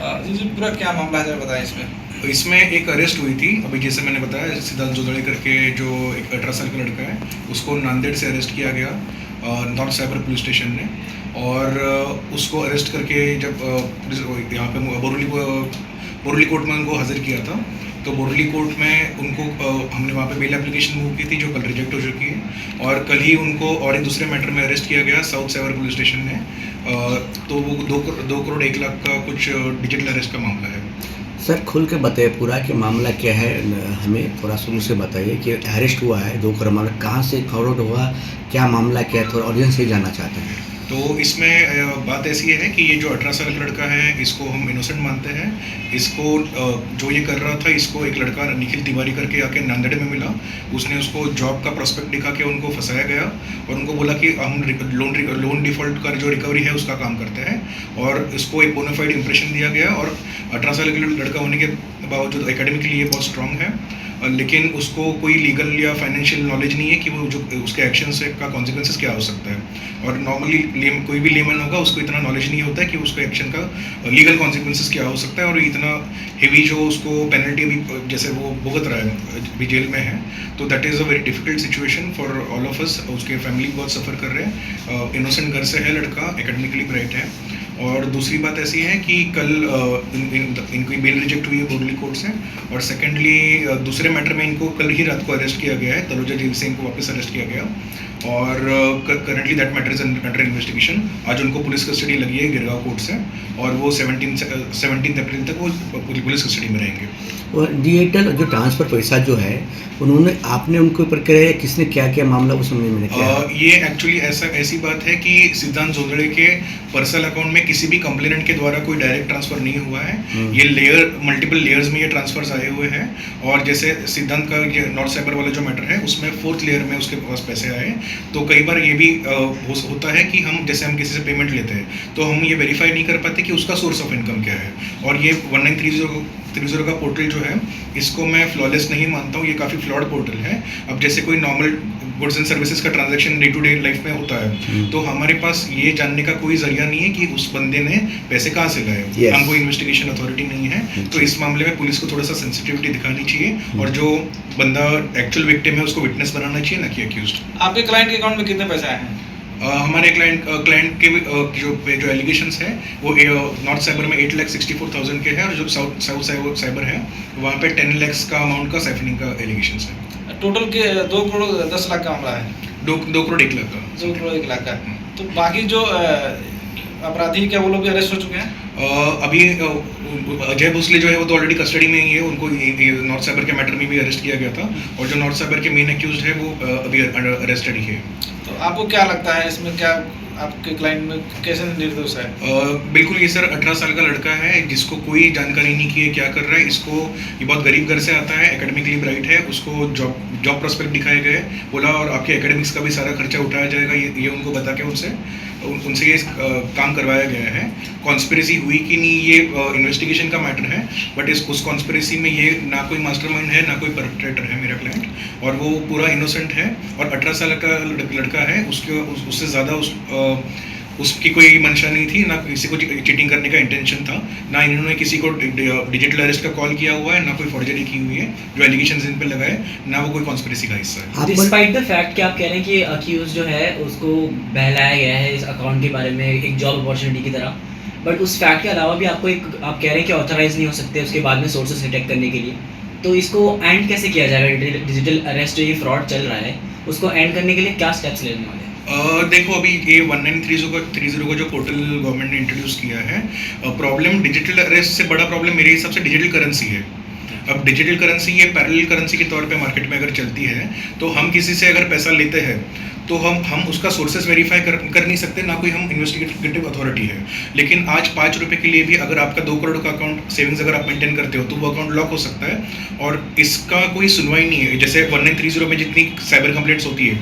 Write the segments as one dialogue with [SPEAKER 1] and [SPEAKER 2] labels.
[SPEAKER 1] जी जी, पूरा क्या मामला है जरा बताएं इसमें।
[SPEAKER 2] इसमें एक अरेस्ट हुई थी, अभी जैसे मैंने बताया, सिद्धांत जोदड़े करके जो एक 18 साल का लड़का है, उसको नांदेड़ से अरेस्ट किया गया नॉर्थ साइबर पुलिस स्टेशन ने। और उसको अरेस्ट करके जब पुलिस यहाँ पे बोरली कोर्ट में उनको हाजिर किया था, तो बोरली कोर्ट में उनको हमने वहाँ पे बेल एप्लीकेशन मूव की थी जो कल रिजेक्ट हो चुकी है, और कल ही उनको और एक दूसरे मैटर में अरेस्ट किया गया साउथ साइबर पुलिस स्टेशन में। तो वो 2 करोड़ 1 लाख का कुछ डिजिटल अरेस्ट का मामला है।
[SPEAKER 3] सर खुल के बताइए पूरा कि मामला क्या है, हमें थोड़ा शुरू से बताइए कि अरेस्ट हुआ है 2 करोड़ मामला कहाँ से फॉरवर्ड हुआ, क्या मामला क्या है, थोड़ा ऑडियंस से जानना चाहते हैं।
[SPEAKER 2] तो इसमें बात ऐसी है कि ये जो 18 साल का लड़का है, इसको हम इनोसेंट मानते हैं। इसको जो ये कर रहा था, इसको एक लड़का निखिल तिवारी करके आके नांदेड़ में मिला। उसने उसको जॉब का प्रोस्पेक्ट दिखा के उनको फंसाया गया और उनको बोला कि हम लोन डिफॉल्ट का जो रिकवरी है उसका काम करते हैं, और इसको एक बोनाफाइड इंप्रेशन दिया गया। और 18 साल का लड़का होने के बावजूद एकेडमिकली ये बहुत स्ट्रांग है, लेकिन उसको कोई लीगल या फाइनेंशियल नॉलेज नहीं है कि वो जो उसके एक्शन से का कॉन्सिक्वेंसेस क्या हो सकता है। और नॉर्मली कोई भी लेमन होगा, उसको इतना नॉलेज नहीं होता है कि उसके एक्शन का लीगल कॉन्सिक्वेंसेस क्या हो सकता है। और इतना हेवी जो उसको पेनल्टी भी जैसे वो भुगत रहा है, भी जेल में है, तो that is a very difficult situation for all of us. उसके फैमिली बहुत सफ़र कर रहे हैं। इनोसेंट घर से है लड़का, एकेडमिकली ब्राइट है। और दूसरी बात ऐसी है कि कल इनकी बेल रिजेक्ट हुई है बोरली कोर्ट से। और सेकेंडली दूसरे मैटर में इनको कल ही रात को अरेस्ट किया गया है, तलोजा जेल से इनको वापस अरेस्ट किया गया। और currently that matter is under investigation. आज उनको पुलिस कस्टडी लगी है गिरगांव कोर्ट से, और वो 17 अप्रैल तक वो पुलिस कस्टडी में रहेंगे।
[SPEAKER 3] और डिजिटल जो ट्रांसफ़र पैसा जो है उन्होंने आपने उनके ऊपर कराया, किसने क्या क्या मामला उस समय मैंने किया?
[SPEAKER 2] ये एक्चुअली ऐसी बात है कि सिद्धांत जोदड़े के पर्सनल अकाउंट में किसी भी कंप्लेनेंट के द्वारा कोई डायरेक्ट ट्रांसफर नहीं हुआ है। ये मल्टीपल लेयर्स में ये ट्रांसफर्स आए हुए हैं। और जैसे सिद्धांत का ये नॉर्थ साइबर वाला जो मैटर है, उसमें 4th लेयर में उसके पास पैसे आए। तो कई बार ये भी होता है कि हम किसी से पेमेंट लेते हैं, तो हम ये वेरीफाई नहीं कर पाते कि उसका सोर्स ऑफ इनकम क्या है। और ये 1930 का पोर्टल जो है, इसको मैं फ्लॉलेस नहीं मानता हूँ, ये काफ़ी फ्लॉड पोर्टल है। अब जैसे कोई नॉर्मल गुड्स एंड सर्विसेज का transaction day to day life में होता है, तो हमारे पास ये जानने का कोई जरिया नहीं है कि उस बंदे ने पैसे कहाँ से लाए। हम कोई इन्वेस्टिगेशन अथॉरिटी नहीं है, तो इस मामले में पुलिस को थोड़ा सा सेंसिटिविटी दिखानी चाहिए, और जो बंदा एक्चुअल विक्टिम है उसको विटनेस बनाना चाहिए, ना कि अक्यूज्ड।
[SPEAKER 1] आपके क्लाइंट के अकाउंट में कितने पैसे आए हैं?
[SPEAKER 2] हमारे क्लाइंट के जो एलिगेशंस है वो नॉर्थ साइबर में 8,64,000 के हैं, और जो साउथ साइबर है वहाँ पे 10 लाख का अमाउंट का साइफनिंग का एलिगेशंस है।
[SPEAKER 1] टोटल के 2 करोड़ 10 लाख का मामला है।
[SPEAKER 2] 2 करोड़ 1 लाख का।
[SPEAKER 1] 2 करोड़ 1 लाख का। तो बाकी जो अपराधी क्या वो लोग भी अरेस्ट हो चुके हैं?
[SPEAKER 2] अभी अजय भोसले जो है वो तो ऑलरेडी कस्टडी में ही है, उनको नॉर्थ साइबर के मैटर में भी अरेस्ट किया गया था। और जो नॉर्थ साइबर के मेन एक्यूज्ड है वो अभी अरेस्टेड ही है।
[SPEAKER 1] तो आपको क्या लगता है इसमें, क्या आपके क्लाइंट में कैसे निर्दोष है?
[SPEAKER 2] बिल्कुल, ये सर 18 साल का लड़का है जिसको कोई जानकारी नहीं कि ये क्या कर रहा है। ये बहुत गरीब घर से आता है, एकेडमिकली ब्राइट है। उसको जॉब प्रोस्पेक्ट दिखाए गए, बोला और आपके एकेडमिक्स का भी सारा खर्चा उठाया जाएगा, ये उनको बता के उनसे ये काम करवाया गया है। कॉन्स्पिरेसी हुई कि नहीं, ये इन्वेस्टिगेशन का मैटर है, बट उस कॉन्स्पिरेसी में ये ना कोई मास्टरमाइंड है, ना कोई परपेट्रेटर है मेरा क्लाइंट, और वो पूरा इनोसेंट है। और 18 साल का लड़का है, उससे ज़्यादा उसकी कोई मंशा नहीं थी, ना किसी को चीटिंग करने का इंटेंशन था, ना इन्होंने किसी को डिजिटल अरेस्ट का कॉल किया हुआ है, ना कोई फॉर्जरी की हुई है। जो एलिगेशंस इन पे लगाए, ना वो कोई कॉन्स्पिरेसी का हिस्सा है।
[SPEAKER 4] डिस्पाइट द फैक्ट कि आप कह रहे हैं कि अक्यूज जो है उसको बहलाया गया है इस अकाउंट के बारे में एक जॉब अपॉर्चुनिटी की तरह, बट उस फैक्ट के अलावा भी आपको आप कह रहे हैं कि ऑथराइज नहीं हो सकते उसके बाद में सोर्सेस डिटेक्ट करने के लिए, तो इसको एंड कैसे किया जाएगा? डिजिटल अरेस्ट जो ये फ्रॉड चल रहा है उसको एंड करने के लिए क्या स्टेप्स लेने वाले हैं?
[SPEAKER 2] देखो, अभी ये 1930 का जो पोर्टल गवर्नमेंट ने इंट्रोड्यूस किया है, प्रॉब्लम डिजिटल अरेस्ट से बड़ा प्रॉब्लम मेरे हिसाब से डिजिटल करेंसी है। अब डिजिटल करेंसी ये पैरेलल करेंसी के तौर पे मार्केट में अगर चलती है, तो हम किसी से अगर पैसा लेते हैं तो हम उसका सोर्सेस वेरीफाई कर नहीं सकते, ना कोई हम इन्वेस्टिगेटिव अथॉरिटी है। लेकिन आज 5 रुपये के लिए भी अगर आपका 2 करोड़ का अकाउंट सेविंग्स अगर आप मेंटेन करते हो, तो वो अकाउंट लॉक हो सकता है, और इसका कोई सुनवाई नहीं है। जैसे 1930 में जितनी साइबर कंप्लेंट्स होती है,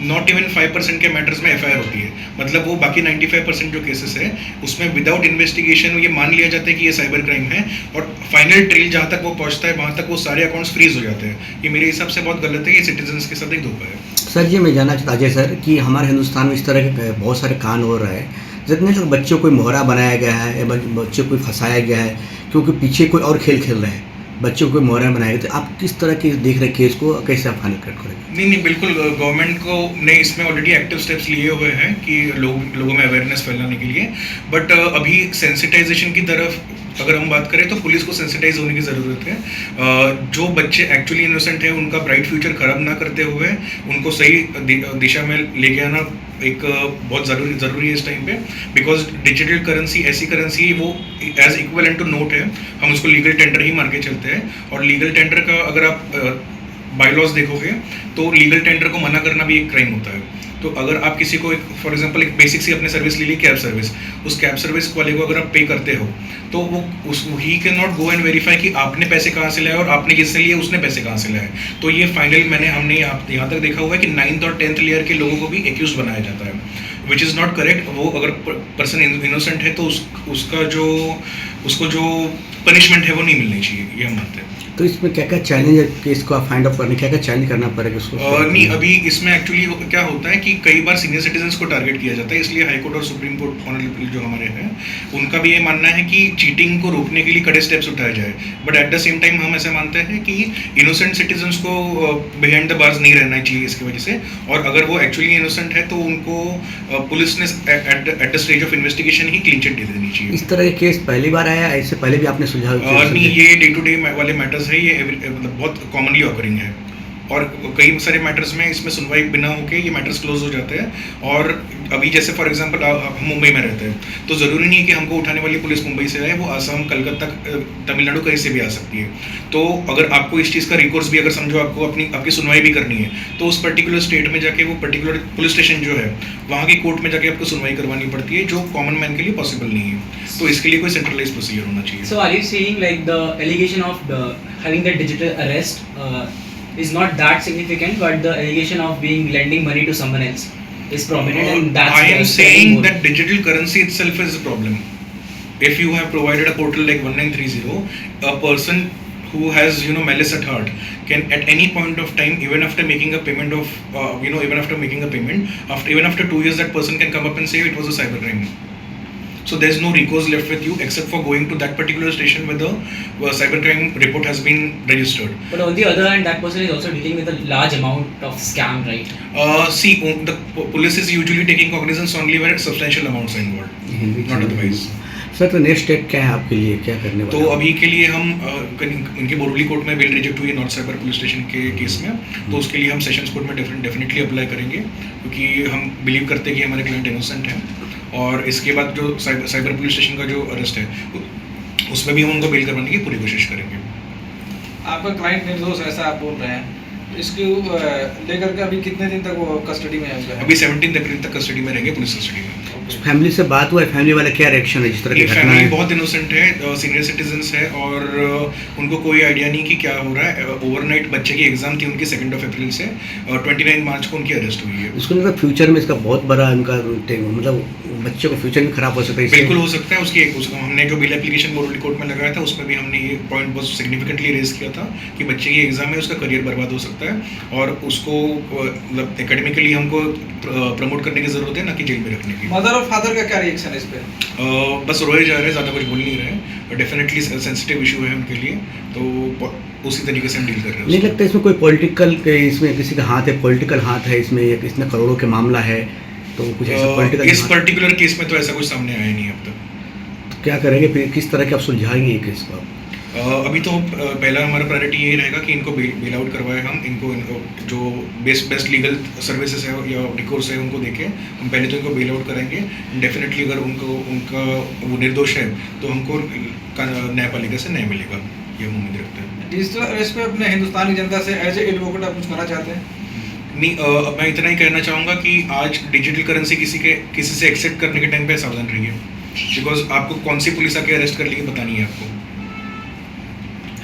[SPEAKER 2] नॉट इवन 5% के मैटर्स में FIR होती है। मतलब वो बाकी 95% जो केसेस है उसमें विदाउट इन्वेस्टिगेशन ये मान लिया जाता है कि ये साइबर क्राइम है, और फाइनल ट्रेल जहाँ तक वो पहुँचता है वहाँ तक वो सारे अकाउंट्स फ्रीज हो जाते हैं। ये मेरे हिसाब से बहुत गलत है, ये सिटीजन्स के साथ एक धोखा है।
[SPEAKER 3] सर जी मैं जानना चाहता अजय सर कि हमारे हिंदुस्तान में इस तरह के बहुत सारे कांड हो रहे हैं, जितने तक बच्चों को मोहरा बनाया गया है या बच्चों को फंसाया गया है, क्योंकि पीछे कोई और खेल खेल रहे हैं, बच्चों को मोहरा बनाया गया, तो आप किस तरह के देख रहे केस को, कैसे आप फाइनल कट करेंगे?
[SPEAKER 2] नहीं, बिल्कुल गवर्नमेंट को ने इसमें ऑलरेडी एक्टिव स्टेप्स लिए हुए हैं कि लोगों में अवेयरनेस फैलाने के लिए, बट अभी सेंसिटाइजेशन की तरफ अगर हम बात करें तो पुलिस को सेंसिटाइज होने की ज़रूरत है। जो बच्चे एक्चुअली इनोसेंट हैं उनका ब्राइट फ्यूचर खराब ना करते हुए उनको सही दिशा में लेके आना एक बहुत ज़रूरी है इस टाइम पे, बिकॉज डिजिटल करेंसी ऐसी करेंसी वो एज इक्वलेंट टू नोट है, हम उसको लीगल टेंडर ही मान के चलते हैं। और लीगल टेंडर का अगर आप बायलॉज देखोगे तो लीगल टेंडर को मना करना भी एक क्राइम होता है। तो अगर आप किसी को फॉर एग्जांपल एक बेसिक सी अपने सर्विस ले ली, कैब सर्विस, उस कैब सर्विस वाले को अगर आप पे करते हो तो वो he can not go and verify कि आपने पैसे कहाँ से लाए और आपने किससे लिए, उसने पैसे कहाँ से लाए। तो ये फाइनली हमने यहाँ तक देखा हुआ है कि 9th और 10th लेयर के लोगों को भी एक्यूज बनाया जाता है, विच इज़ नॉट करेक्ट। वो अगर पर्सन इनोसेंट है तो उसको जो पनिशमेंट है वो नहीं मिलनी चाहिए, ये हम मानते हैं।
[SPEAKER 3] तो इसमें क्या क्या चैलेंज है कि इसको आप फाइंड आउट करने, क्या क्या चैलेंज करना पड़ेगा उसको?
[SPEAKER 2] नहीं, अभी इसमें एक्चुअली क्या होता है कि कई बार सीनियर सिटीजन्स को टारगेट किया जाता है, इसलिए हाई कोर्ट और सुप्रीम कोर्ट ऑनरेबल जो हमारे हैं उनका भी ये मानना है कि चीटिंग को रोकने के लिए कड़े स्टेप्स उठाए जाए। But at the same time हम ऐसे मानते हैं कि इनोसेंट सिटीजन्स को बिहाइंड द बार्स नहीं रहना चाहिए इसकी वजह से, और अगर वो एक्चुअली इनोसेंट है तो उनको पुलिस ने at the stage of investigation ही क्लीन चिट दे देनी चाहिए।
[SPEAKER 3] इस तरह के केस पहली बार आया, इससे पहले भी आपने सुझाव?
[SPEAKER 2] नहीं, ये डे टू डे वाले मैटर्स है, ये मतलब बहुत कॉमनली ऑकरिंग है, और कई सारे मैटर्स में इसमें सुनवाई बिना होके ये मैटर्स क्लोज हो जाते हैं। और अभी जैसे फॉर एग्जांपल हम मुंबई में रहते हैं तो ज़रूरी नहीं है कि हमको उठाने वाली पुलिस मुंबई से आए, वो आसाम, कलकत्ता, तमिलनाडु कहीं से भी आ सकती है। तो अगर आपको इस चीज़ का रिकॉर्स भी अगर समझो आपको आपकी सुनवाई भी करनी है तो उस पर्टिकुलर स्टेट में जाके वो पर्टिकुलर पुलिस स्टेशन जो है वहाँ की कोर्ट में जाके आपको सुनवाई करवानी पड़ती है, जो कॉमन मैन के लिए पॉसिबल नहीं है। तो इसके लिए कोई सेंट्रलाइज प्रोसीजर होना चाहिए।
[SPEAKER 4] So are you saying like the allegation of having the digital arrest is not that significant, but the allegation of being lending money to someone else is prominent, and that's
[SPEAKER 2] I am
[SPEAKER 4] that's
[SPEAKER 2] saying
[SPEAKER 4] more.
[SPEAKER 2] that digital currency itself is a problem. If you have provided a portal like 1930, a person who has malice at heart can at any point of time, even after making a payment of even after 2 years, that person can come up and say it was a cybercrime. So there's no recourse left with you except for going to that particular station where the cybercrime report has been registered.
[SPEAKER 4] But on the other hand, that person is also dealing with a large amount of scam, right?
[SPEAKER 2] See, the police is usually taking cognizance only where substantial amounts are involved, not otherwise.
[SPEAKER 3] Sir, तो next step क्या है आपके लिए, क्या करने वाले?
[SPEAKER 2] तो अभी के लिए हम इनके बोरवली कोर्ट में बेल रिजेक्ट हुई है नॉर्थ साइबर पुलिस स्टेशन के केस में, तो उसके लिए हम सेशंस कोर्ट में डेफिनेटली अप्लाई करेंगे, क्योंकि हम बिलीव करते हैं कि हमारे क्लाइंट इनोसेंट हैं। और इसके बाद जो साइबर पुलिस स्टेशन का जो अरेस्ट है उसमें भी हम उनको बेल करवाने की पूरी कोशिश करेंगे।
[SPEAKER 1] आपका क्लाइंट निर्दोष ऐसा आप बोल रहे हैं, इसको लेकर के अभी कितने दिन तक वो कस्टडी में है?
[SPEAKER 2] अभी 17 अप्रैल तक कस्टडी में रहेंगे, पुलिस कस्टडी में।
[SPEAKER 3] फैमिली से बात हुआ है, फैमिली वाले क्या रिएक्शन है जिस तरह की घटना
[SPEAKER 2] फैमिली
[SPEAKER 3] है?
[SPEAKER 2] बहुत इनोसेंट है, सीनियर सिटीजन्स है, और उनको कोई आइडिया नहीं कि क्या हो रहा है। ओवरनाइट बच्चे की एग्जाम थी उनकी 2 अप्रैल से, 29 मार्च को उनकी अरेस्ट हुई है।
[SPEAKER 3] उसको मतलब फ्यूचर में इसका बहुत बड़ा उनका मतलब बच्चे को फ्यूचर में खराब हो सकता है।
[SPEAKER 2] बिल्कुल हो सकता है। हमने जो बिल एप्लीकेशन बोरवली कोर्ट में लगाया था उसमें भी हमने ये पॉइंट बहुत सिग्निफिकेंटली रेज किया था कि बच्चे की एग्जाम है, उसका करियर बर्बाद हो सकता है, और उसको मतलब एकेडमिकली हमको प्रमोट करने की जरूरत है, ना कि जेल में रखने की।
[SPEAKER 1] मदर और फादर का क्या रिएक्शन है इस पे?
[SPEAKER 2] बस रोए जा रहे हैं, ज़्यादा कुछ बोल नहीं रहे। डेफिनेटली सेंसिटिव इशू है उनके लिए, तो उसी तरीके से हम डील कर रहे हैं।
[SPEAKER 3] नहीं लगता इसमें कोई पॉलिटिकल, इसमें किसी का हाथ है, पॉलिटिकल हाथ है इसमें, इसमें करोड़ों के मामला है, तो कुछ ऐसा पॉलिटिकल
[SPEAKER 2] इस पर्टिकुलर केस में तो ऐसा कुछ सामने आया नहीं अब तक।
[SPEAKER 3] तो क्या करेंगे फिर, किस तरह के आप सुलझाएंगे ये केस को?
[SPEAKER 2] अभी तो पहला हमारा प्रायोरिटी यही रहेगा कि इनको बेल आउट करवाए हम, इनको जो बेस्ट लीगल सर्विसेज है या रिकोर्स है उनको देके हम पहले तो इनको बेल आउट कराएंगे। डेफिनेटली अगर उनका वो निर्दोष है तो हमको न्यायपालिका से न्याय मिलेगा, ये हम उम्मीद रखते हैं।
[SPEAKER 1] डिजिटल अरेस्ट पे अपने हिंदुस्तानी जनता से एज ए एडवोकेट आप कुछ कहना चाहते हैं?
[SPEAKER 2] नहीं, मैं इतना ही कहना चाहूँगा कि आज डिजिटल करेंसी किसी से एक्सेप्ट करने के टाइम पे सावधान रहिए, बिकॉज आपको कौन सी पुलिस आके अरेस्ट कर लेगी पता नहीं है आपको।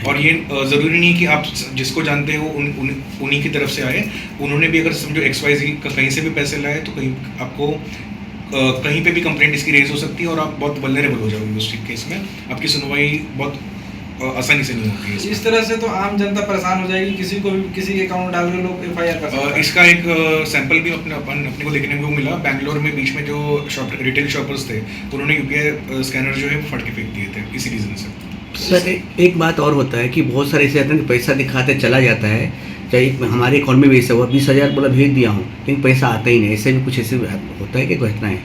[SPEAKER 2] और ये ज़रूरी नहीं कि आप जिसको जानते हो उन्हीं की तरफ से आए। उन्होंने भी अगर समझो XYZ कहीं से भी पैसे लाए तो कहीं आपको कहीं पे भी कंप्लेंट इसकी रेज हो सकती है और आप बहुत वल्नरेबल हो जाओगे उस केस में। आपकी सुनवाई बहुत आसानी से नहीं होती है
[SPEAKER 1] इस तरह से तो आम जनता परेशान हो जाएगी, किसी को भी किसी के अकाउंट डाल के लोग FIR कर सकते हैं।
[SPEAKER 2] इसका एक सैंपल भी अपने को देखने को मिला। बैंगलोर में बीच में जो रिटेल शॉपर्स थे उन्होंने UPI स्कैनर जो है फट के फेंक दिए थे इसी रीज़न से।
[SPEAKER 3] सर एक बात और होता है कि बहुत सारे ऐसे आते हैं कि पैसा दिखाते चला जाता है, चाहे हमारे अकाउंट में भी ऐसा हुआ 20,000 बोला भेज दिया हूँ लेकिन पैसा आता ही नहीं, ऐसे भी कुछ ऐसे होता है कि घटनाएं?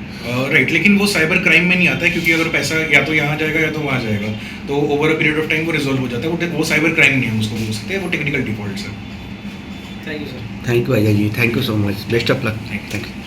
[SPEAKER 2] राइट, लेकिन वो साइबर क्राइम में नहीं आता है क्योंकि अगर पैसा या तो यहाँ जाएगा या तो वहाँ जाएगा तो over a period of time वो रिजॉल्व हो जाता है। वो साइबर क्राइम नहीं है, उसको बोल सकते हैं, वो टेक्निकल डिफॉल्ट है।
[SPEAKER 1] Thank you sir.
[SPEAKER 3] Thank you Ajay ji, thank you so much, best of luck, thank you.